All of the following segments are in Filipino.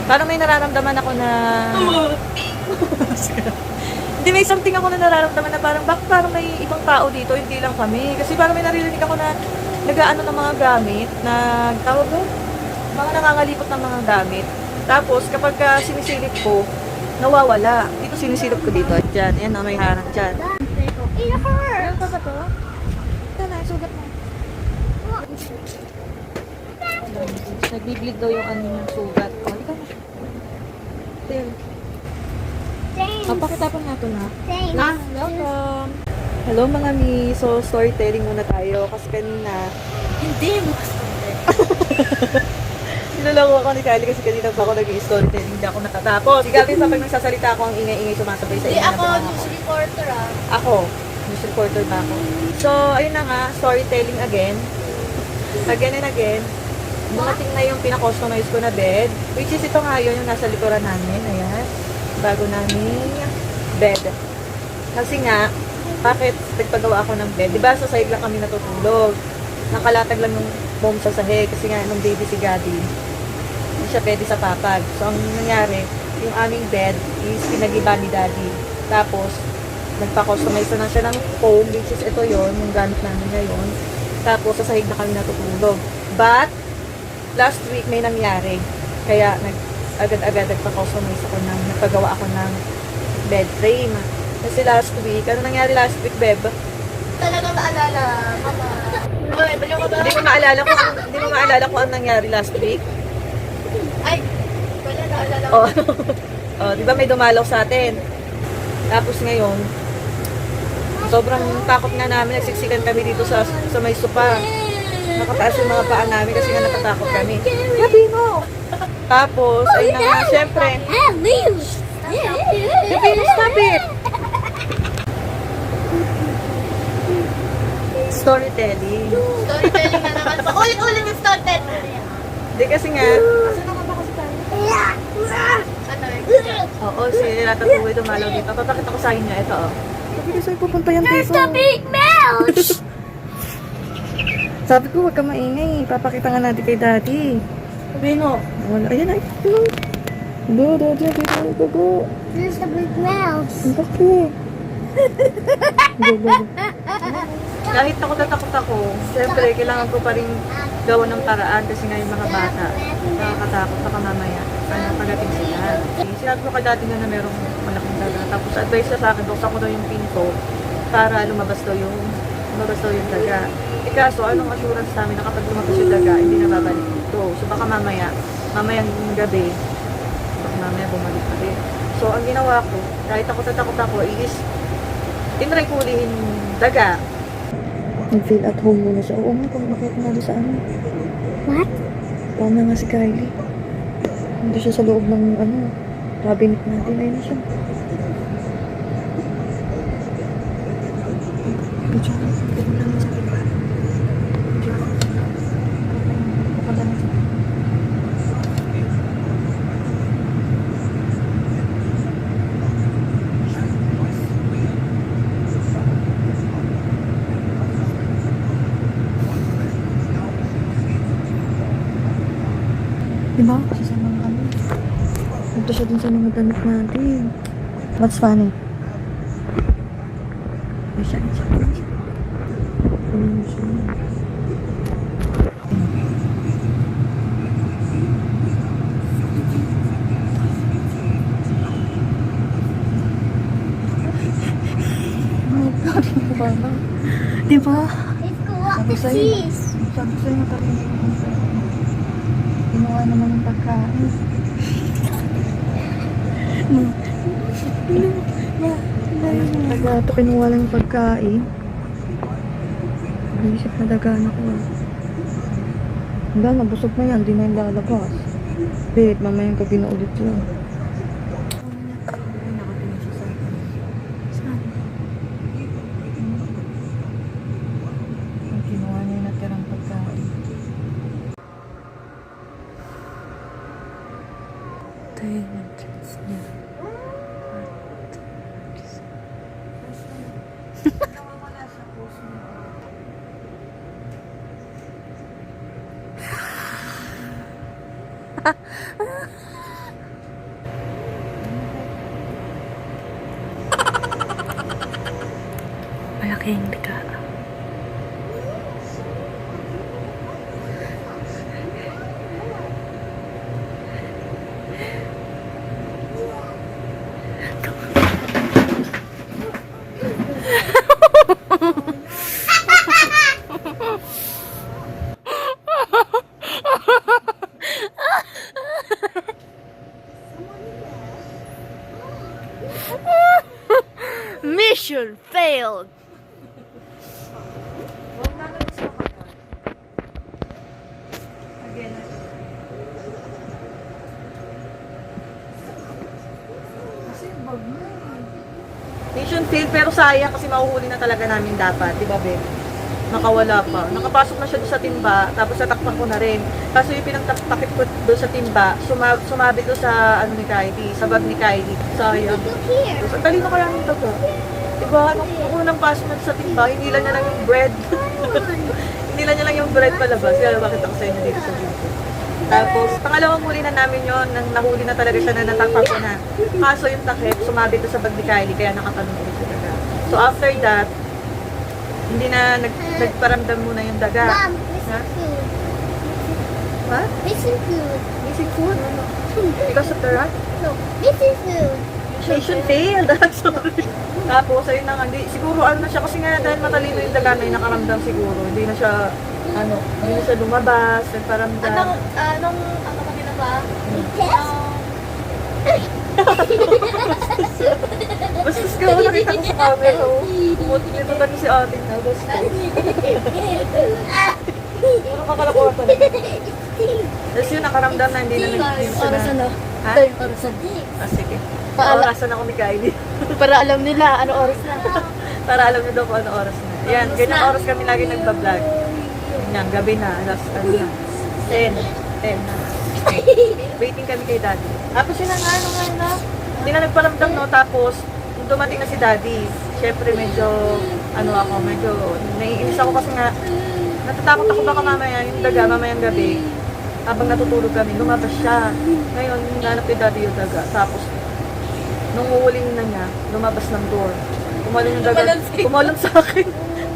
Parang may nararamdaman ako na... Hindi, may something ako na nararamdaman na parang, bakit parang may ibang tao dito, hindi lang kami. Kasi parang may naririnig ako na nag-aano ng mga gamit, tawag mo? Mga nangangalipot ng mga gamit. Tapos, kapag sinisilip ko, nawawala. Dito sinisilip ko dito. Diyan, yan na, may harang dyan. Meron pa ba to? Ito na, sugat mo. Nagbibleed daw yung ano yung sugat. O, ito na. Ito. Papakitapon natin na. Welcome! Hello mga mi. So, storytelling muna tayo. Kasi kanina... Hindi mo storytelling. Sinuloko ako ni Kylie kasi kanina pa ako nag-i-storytelling. Hindi ako natatapos. Si Gabby sa pag nagsasalita ako, ang ingay-ingay sumasabay sa Hindi inyo. ako news reporter ah. Ako. News reporter ba ako? So, ayun na nga. Storytelling again. Again and again. Dumating na yung pina-customize ko na bed. Which is ito nga yun, yung nasa likuran namin. Ayan. Bago namin bed. Kasi nga, bakit nagpagawa ako ng bed? Diba sa sahig lang kami natutulog. Nakalatag lang yung foam sa sahig. Kasi nga, nung baby si Gabi, hindi siya pwede sa papag. So, ang nangyari, yung aming bed is pinagiba ni Daddy. Tapos, nagpa-customize na siya ng foam, which is ito yon yung gamit namin ngayon. Tapos, sa sahig na kami natutulog. But, last week may nangyari. Kaya, agad-agad nagpa-customize ako nagpagawa ako ng bed frame. Kasi last week, ano nangyari last week, Beb? Talaga maalala, mama. Uy, baliw ka ba? Hindi mo maalala kung ano nangyari last week. Ay, wala naalala ko. Oh. Oh, 'di ba may dumalaw sa atin? Tapos ngayon, sobrang takot nga namin, nagsiksikan kami dito sa may sopa. Nakataas yung mga paa namin kasi nga natatakot kami. Gabi mo! Tapos, ayun na nga, syempre. Gabi mo, stop it! Storytelling. Storytelling na naman. Paulit-ulit yung storytelling. Hindi kasi nga, Saan naman ba kasi tayo? Ano eh? oo, si Ratatouille dumalaw dito. Papakita ko sa inyo, ito oh. Sabi ko sa'yo, pupunta yan dito. big mouth! Sabi ko, huwag ka maingay. Papakita nga natin kay Daddy. Sabi mo. Wala. Ayan, ay. Daddy, go. There's the big mouth. Ang baki. Go. Kahit takot na takot ako, siyempre, kailangan ko pa rin gawa ng paraan kasi nga yung mga bata, nakakatakot baka mamaya. Ano, pagating sila. Sinabi ko kay Daddy na merong malaking daga. Tapos advice niya sa akin, buksan ko daw yung pinto para lumabas daw yung daga. Kaso, anong assurance namin na kapag lumabas yung daga, hindi na babalik dito. So, baka mamayang gabi, baka mamaya bumalik pa rin. So, ang ginawa ko, kahit takot ako, is, tinry ko ulihin daga. Nag-feel at home muna siya. Oo nga, kung makita namin sa ano. What? Paano nga si Kylie? Hindi siya sa loob ng, cabinet natin. Ayun na siya. Diba? Sasama kami. Punta siya dun sa mga damit natin. What's funny? Ay, siya. Oh my God, diba? Let's go up Sabi the sa'yo. cheese. Sabi sa'yo, matarinig ko. Kinuha naman ng pagkain. Nagato, kinuha lang yung pagkain. Naisip na dagaan ako. Wala, nabusog na yan. Di na yung lalabas. Wait, mamayang gabi na ulit yun. Kinuha niya yung natirang pagkain. Ito yung entrance niya. Pink ka. Mission failed. Mission fail, pero sayang kasi mahuhuli na talaga namin dapat, di ba, Be? Nakawala pa. Nakapasok na siya doon sa timba, tapos natakpan ko na rin. Kaso yung pinagtakip ko doon sa timba, sumabit doon sa, ano ni Kylie, sa bag ni Kylie. Sayang. Look here. Ang talino kaya ng taga. Diba, nung unang pasok na sa timba, hinila niya lang yung bread. Hinila niya lang yung bread palabas. Kaya bakit ako sa inyo dito sa video. Tapos, pangalawang huli na namin yon, nang nahuli na talaga siya na natakpan ko na. Kaso yung takip, sumabit doon sa bag ni Kylie, kaya nakatanong ulit siya daga. So after that, hindi na nagparamdam muna yung daga. Mom, Ha? missing food. What? Missing food. Missing food? Because of the rat? No, missing food. Mission failed. Sorry. Tapos, ayun na nga, siguro ano na siya, kasi nga dahil matalino yung daga na yung nakaramdam siguro, hindi na siya, hindi na siya lumabas, nagparamdam. Anong kanina ba? Bastos ka, nakita ko sa camera, oh. Umuti nito tayo si ating na, bastos. Ano kakalakuhan pa na? Tapos yun, nakaramdam na hindi na nag-team Orasan na. Ha? Orasan. Ah, sige. Paala. Orasan ako ni Kylie. Para alam nila ano oras na. Para alam niyo daw kung ano oras na. Yan, ganyang oras kami lagi nagbablog. Yan, gabi na, alas, ano na. 10 na. Waiting kami kay Daddy. Tapos yun na nga, hindi na nagparamdam, no? Tapos, nung dumating na si Daddy, syempre medyo, medyo naiinis ako kasi nga, natatakot ako baka mamaya, yung daga, mamayang gabi, habang natutulog kami, lumabas siya. Ngayon, hinanap ni Daddy yung daga. Tapos, nung uhuling na niya, lumabas ng door. Kumalon yung daga, kumalon sa akin.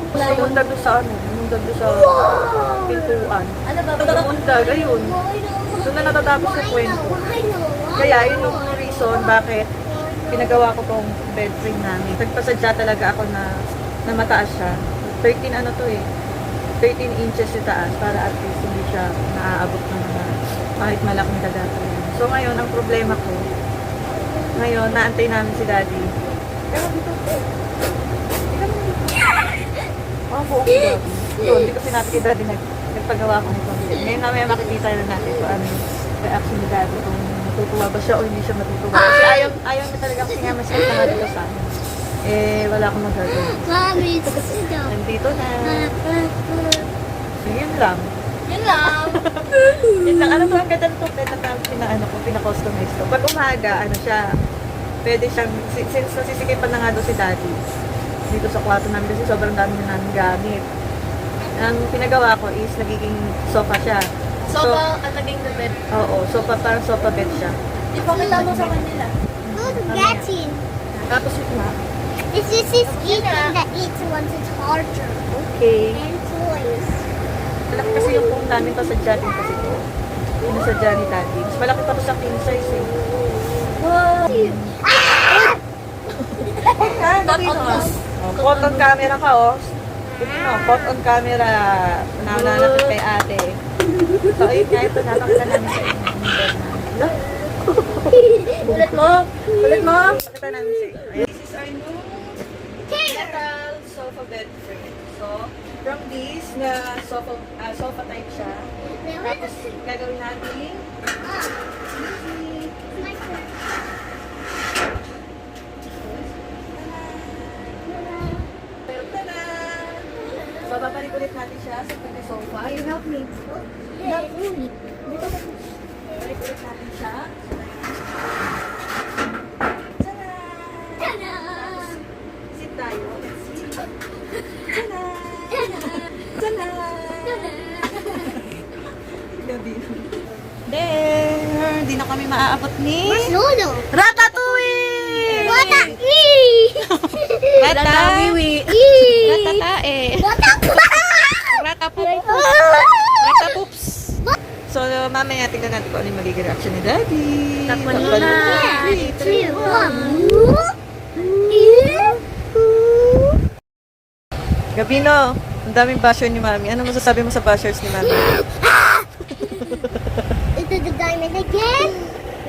Tumundag doon sa tumundag doon sa pintuan. Ano ba? Tumundag, ayun. Doon na natatapos yung kwento. Kaya yun yung reason bakit pinagawa ko tong bed frame namin. Nagpasadya talaga ako na mataas siya. 13 inches yung taas para at least hindi siya naaabot ng mga kahit malaking daga. So ngayon, ang problema ko, ngayon, naantay namin si Daddy. Pero dito, buong gabi. Yun, hindi ko sinabi kay Daddy nagpagawa ko nito. Ngayon namin makikita na natin kung ano yung reaction ni Daddy, kung matutuwa ba siya o hindi siya matutuwa. Kasi ayaw niya talaga kasi nga mas na nga dito sa amin. Wala akong magagawa. Mommy, sit down. Nandito na. So, yun lang. Yun lang. Yun lang. Ano to ang ganda nito? Pina-customize ko. Pag umaga, siya, pwede siyang, since nasisikipan na nga doon si Daddy, dito sa kwarto namin kasi sobrang dami na namin gamit. Ang pinagawa ko is nagiging sofa siya. Sofa ang naging the bed. Oo, parang sofa bed siya. Ipakita mo sa kanila. Good getting. Tapos yun nga. This is his eating that eats once it's harder. Okay. And toys. Malaki kasi yung phone namin pa sa din kasi to. Yung sa ni Daddy. Mas malaki pa to sa king size eh. Wow. Caught on camera ka, oh. Caught on camera. Nananakit kay ate. So, ayun nga, ito napakita namin sa inyo. Ulit mo. Ulit mo. Pakita namin sa inyo. Ayan. This is our new metal sofa bed frame. So, from this na sofa type siya. Tapos, gagawin natin. Bababalik ulit natin siya sa pagka-sofa. You help me. Help me. Balik ulit natin siya. Ta-da! Sit tayo. Let's sit. Tada! Tada! Gabi. There! Hindi na kami maaabot ni Lolo. Ratatouille! What a Rata! Eee. Ratatae! What the fuck? Ratapoops! Ratapoops! So, mamaya tingnan natin kung ano yung magiging reaction ni Daddy. Takpan mo Takpan na. mo. 3, 2, 1. Gabino, ang daming basher ni Mami. Ano masasabi mo sa bashers ni Mami? Is it the diamond again?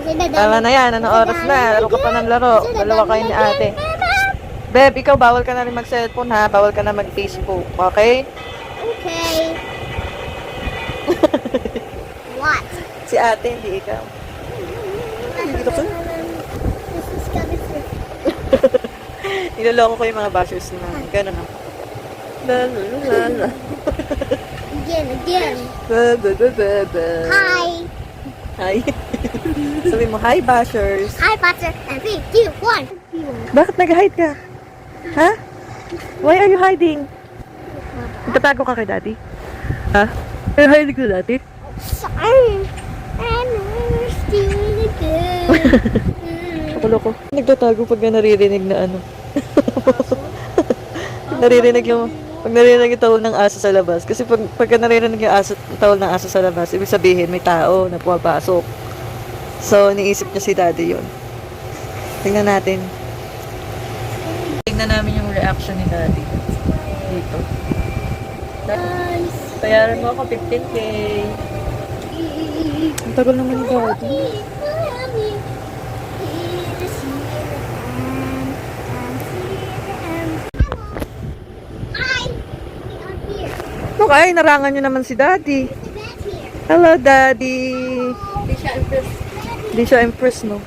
Is it the diamond? Tama na yan. Ano oras na? Laro ka pa ng laro. Is it the Dalawa kayo diamond ni again, ate. Mama? Beb, ikaw bawal ka na rin mag-cellphone ha. Bawal ka na mag-Facebook. Okay? Okay. What? Si ate, hindi ikaw. Dito ka. This is coming through. Niloloko ko yung mga bashers ni Mami. Ganun ako. La la la la la. Again. Ba, ba, ba, ba, ba. Hi. Hi. Sabi mo, hi bashers. Hi, Buster. And 3, 2, 1. Bakit nag-hide ka? Ha? Why are you hiding? Nagtatago ka kay daddy? Ha? Hiding ka daddy? Sorry. I'm stealing again. Nakuloko. Nagtatago pag naririnig na ano. Naririnig yung pag naririnig yung tawol ng aso sa labas. Kasi pagka naririnig yung tawol ng aso sa labas, ibig sabihin may tao na pumapasok. So, niisip niya si daddy yun. Tingnan natin. Tingnan namin yung reaction ni daddy. Dito. Bayaran mo ako 15K. Ang tagal naman ni daddy. Okay, narangan nyo naman si daddy. Hello, daddy. Hindi siya impressed, no?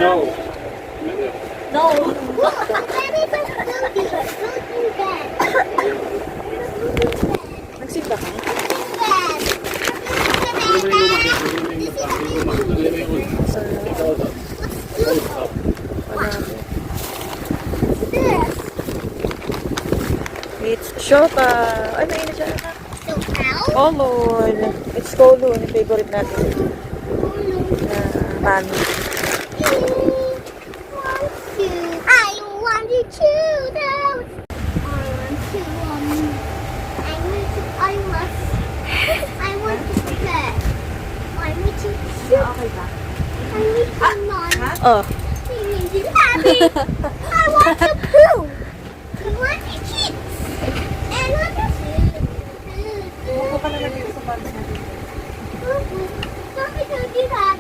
No. No. Nagsimba ka? It's Shota. Ay, mainit siya. Oh, Lord. It's Kolo. Yung favorite natin. Mami. I want to choose out. I want to pet. I want to shoot. Okay ba? I need to non. Oh. I need to happy. I want to poo. I want to kiss. And I want to shoot. Buko ka naman dito sa bags natin. Bakit don't do that?